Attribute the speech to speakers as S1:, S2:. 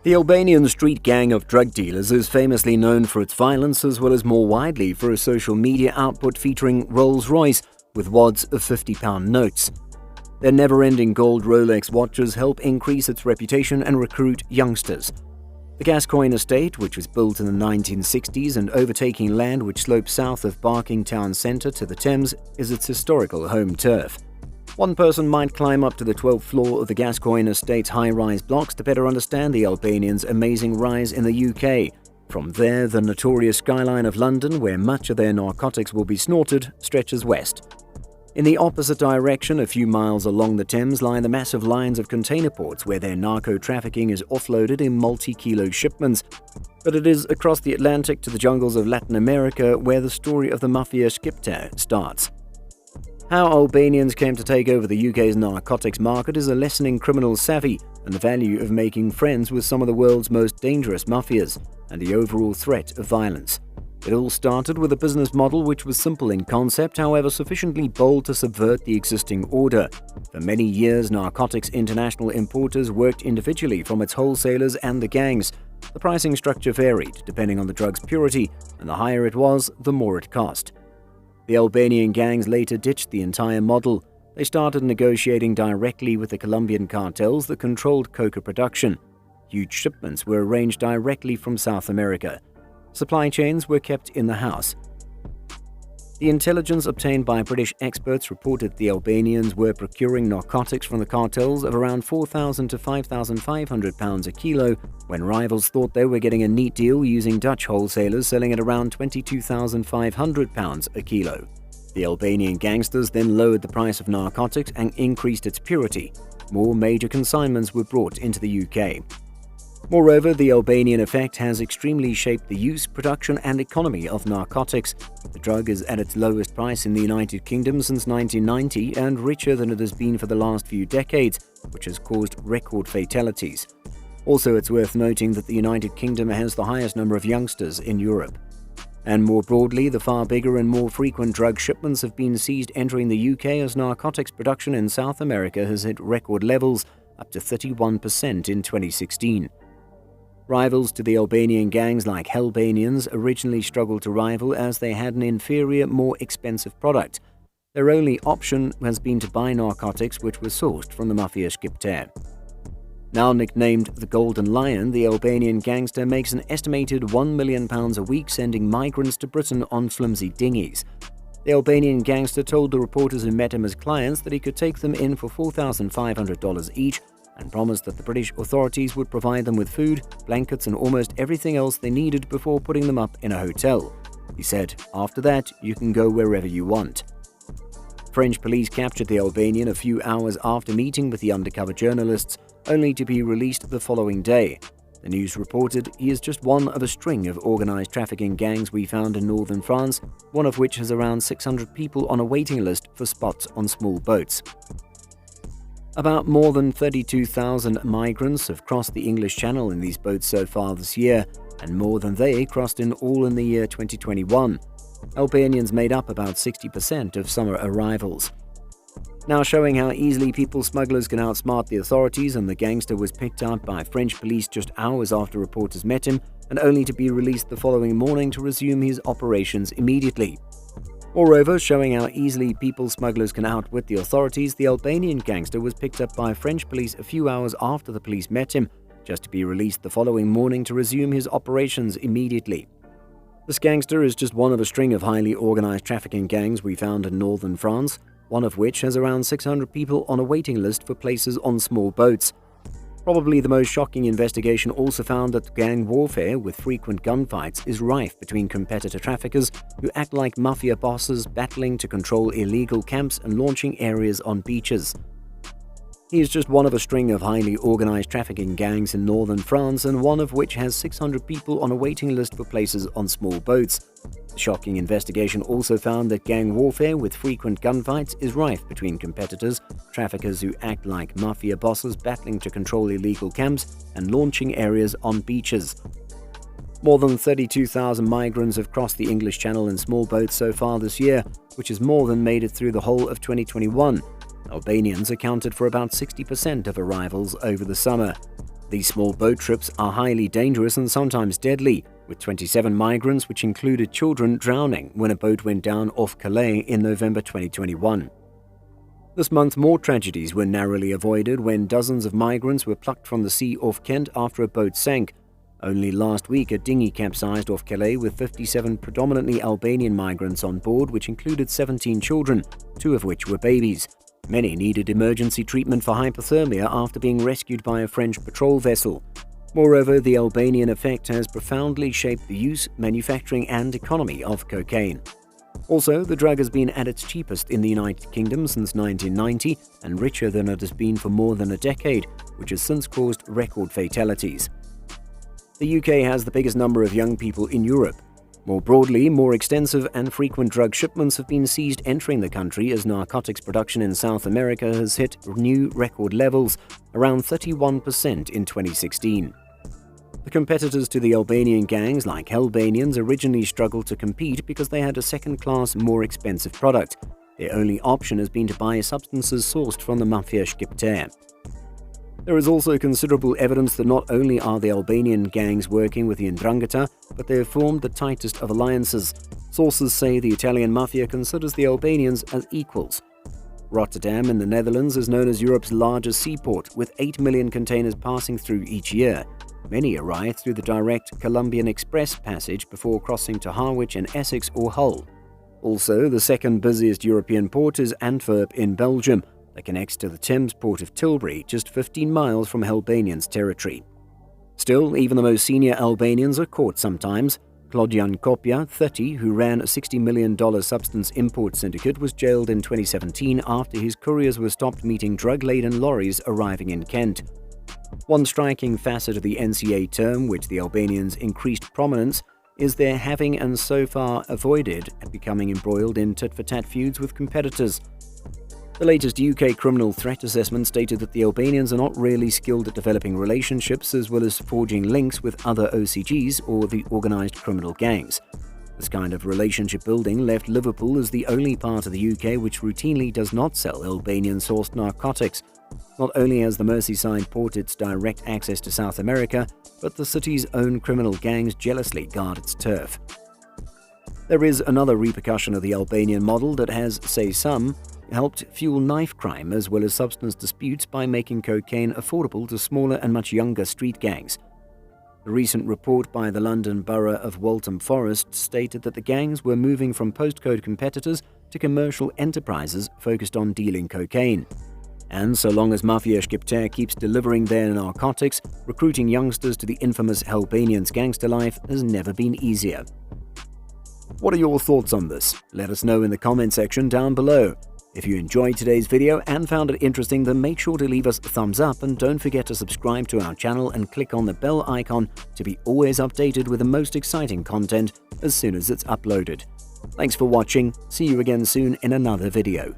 S1: The Albanian street gang of drug dealers is famously known for its violence as well as more widely for a social media output featuring Rolls-Royce with wads of £50 notes. Their never-ending gold Rolex watches help increase its reputation and recruit youngsters. The Gascoigne estate, which was built in the 1960s and overtaking land which slopes south of Barking Town Centre to the Thames, is its historical home turf. One person might climb up to the 12th floor of the Gascoigne estate's high-rise blocks to better understand the Albanians' amazing rise in the UK. From there, the notorious skyline of London, where much of their narcotics will be snorted, stretches west. In the opposite direction, a few miles along the Thames, lie the massive lines of container ports where their narco-trafficking is offloaded in multi-kilo shipments. But it is across the Atlantic to the jungles of Latin America where the story of the Mafia Shqiptare starts. How Albanians came to take over the UK's narcotics market is a lesson in criminal savvy and the value of making friends with some of the world's most dangerous mafias, and the overall threat of violence. It all started with a business model which was simple in concept, however sufficiently bold to subvert the existing order. For many years, Narcotics International importers worked individually from its wholesalers and the gangs. The pricing structure varied depending on the drug's purity, and the higher it was, the more it cost. The Albanian gangs later ditched the entire model. They started negotiating directly with the Colombian cartels that controlled coca production. Huge shipments were arranged directly from South America. Supply chains were kept in the house. The intelligence obtained by British experts reported the Albanians were procuring narcotics from the cartels of around £4,000 to £5,500 a kilo, when rivals thought they were getting a neat deal using Dutch wholesalers selling at around £22,500 a kilo. The Albanian gangsters then lowered the price of narcotics and increased its purity. More major consignments were brought into the UK. Moreover, the Albanian effect has extremely shaped the use, production and economy of narcotics. The drug is at its lowest price in the United Kingdom since 1990 and richer than it has been for the last few decades, which has caused record fatalities. Also, it's worth noting that the United Kingdom has the highest number of youngsters in Europe. And more broadly, the far bigger and more frequent drug shipments have been seized entering the UK as narcotics production in South America has hit record levels, up to 31% in 2016. Rivals to the Albanian gangs like Hellbanians originally struggled to rival as they had an inferior, more expensive product. Their only option has been to buy narcotics which were sourced from the Mafia Shqiptare. Now nicknamed the Golden Lion, the Albanian gangster makes an estimated £1 million a week sending migrants to Britain on flimsy dinghies. The Albanian gangster told the reporters who met him as clients that he could take them in for $4,500 each, and promised that the British authorities would provide them with food, blankets and almost everything else they needed before putting them up in a hotel. He said, "After that, you can go wherever you want." French police captured the Albanian a few hours after meeting with the undercover journalists, only to be released the following day. The news reported he is just one of a string of organized trafficking gangs we found in northern France, one of which has around 600 people on a waiting list for spots on small boats. About more than 32,000 migrants have crossed the English Channel in these boats so far this year, and more than they crossed in all in the year 2021. Albanians made up about 60% of summer arrivals. Now showing how easily people smugglers can outsmart the authorities, and the gangster was picked up by French police just hours after reporters met him, and only to be released the following morning to resume his operations immediately. Moreover, showing how easily people smugglers can outwit the authorities, the Albanian gangster was picked up by French police a few hours after the police met him, just to be released the following morning to resume his operations immediately. This gangster is just one of a string of highly organized trafficking gangs we found in northern France, one of which has around 600 people on a waiting list for places on small boats. Probably the most shocking investigation also found that gang warfare with frequent gunfights is rife between competitor traffickers who act like mafia bosses, battling to control illegal camps and launching areas on beaches. He is just one of a string of highly organized trafficking gangs in northern France, and one of which has 600 people on a waiting list for places on small boats. The shocking investigation also found that gang warfare with frequent gunfights is rife between competitors, traffickers who act like mafia bosses battling to control illegal camps and launching areas on beaches. More than 32,000 migrants have crossed the English Channel in small boats so far this year, which is more than made it through the whole of 2021. Albanians accounted for about 60% of arrivals over the summer. These small boat trips are highly dangerous and sometimes deadly, with 27 migrants, which included children, drowning when a boat went down off Calais in November 2021. This month, more tragedies were narrowly avoided when dozens of migrants were plucked from the sea off Kent after a boat sank. Only last week, a dinghy capsized off Calais with 57 predominantly Albanian migrants on board, which included 17 children, 2 of which were babies. Many needed emergency treatment for hypothermia after being rescued by a French patrol vessel. Moreover, the Albanian effect has profoundly shaped the use, manufacturing and economy of cocaine. Also, the drug has been at its cheapest in the United Kingdom since 1990 and richer than it has been for more than a decade, which has since caused record fatalities. The UK has the biggest number of young people in Europe. More broadly, more extensive and frequent drug shipments have been seized entering the country as narcotics production in South America has hit new record levels, around 31% in 2016. The competitors to the Albanian gangs, like Hellbanians, originally struggled to compete because they had a second-class, more expensive product. Their only option has been to buy substances sourced from the Mafia Shqiptare. There is also considerable evidence that not only are the Albanian gangs working with the Ndrangheta, but they have formed the tightest of alliances. Sources say the Italian Mafia considers the Albanians as equals. Rotterdam in the Netherlands is known as Europe's largest seaport, with 8 million containers passing through each year. Many arrive through the direct Columbian Express passage before crossing to Harwich in Essex or Hull. Also, the second busiest European port is Antwerp in Belgium, that connects to the Thames port of Tilbury, just 15 miles from Albanians' territory. Still, even the most senior Albanians are caught sometimes. Klodjan Kopja, 30, who ran a $60 million substance import syndicate, was jailed in 2017 after his couriers were stopped meeting drug-laden lorries arriving in Kent. One striking facet of the NCA term, which the Albanians increased prominence, is their having and so far avoided becoming embroiled in tit-for-tat feuds with competitors. The latest UK criminal threat assessment stated that the Albanians are not really skilled at developing relationships as well as forging links with other OCGs or the organised criminal gangs. This kind of relationship building left Liverpool as the only part of the UK which routinely does not sell Albanian-sourced narcotics. Not only has the Merseyside port its direct access to South America, but the city's own criminal gangs jealously guard its turf. There is another repercussion of the Albanian model that has, say some, helped fuel knife crime as well as substance disputes by making cocaine affordable to smaller and much younger street gangs. A recent report by the London Borough of Waltham Forest stated that the gangs were moving from postcode competitors to commercial enterprises focused on dealing cocaine. And so long as Mafia Shqiptare keeps delivering their narcotics, recruiting youngsters to the infamous Albanians' gangster life has never been easier. What are your thoughts on this? Let us know in the comment section down below. If you enjoyed today's video and found it interesting, then make sure to leave us a thumbs up and don't forget to subscribe to our channel and click on the bell icon to be always updated with the most exciting content as soon as it's uploaded. Thanks for watching. See you again soon in another video.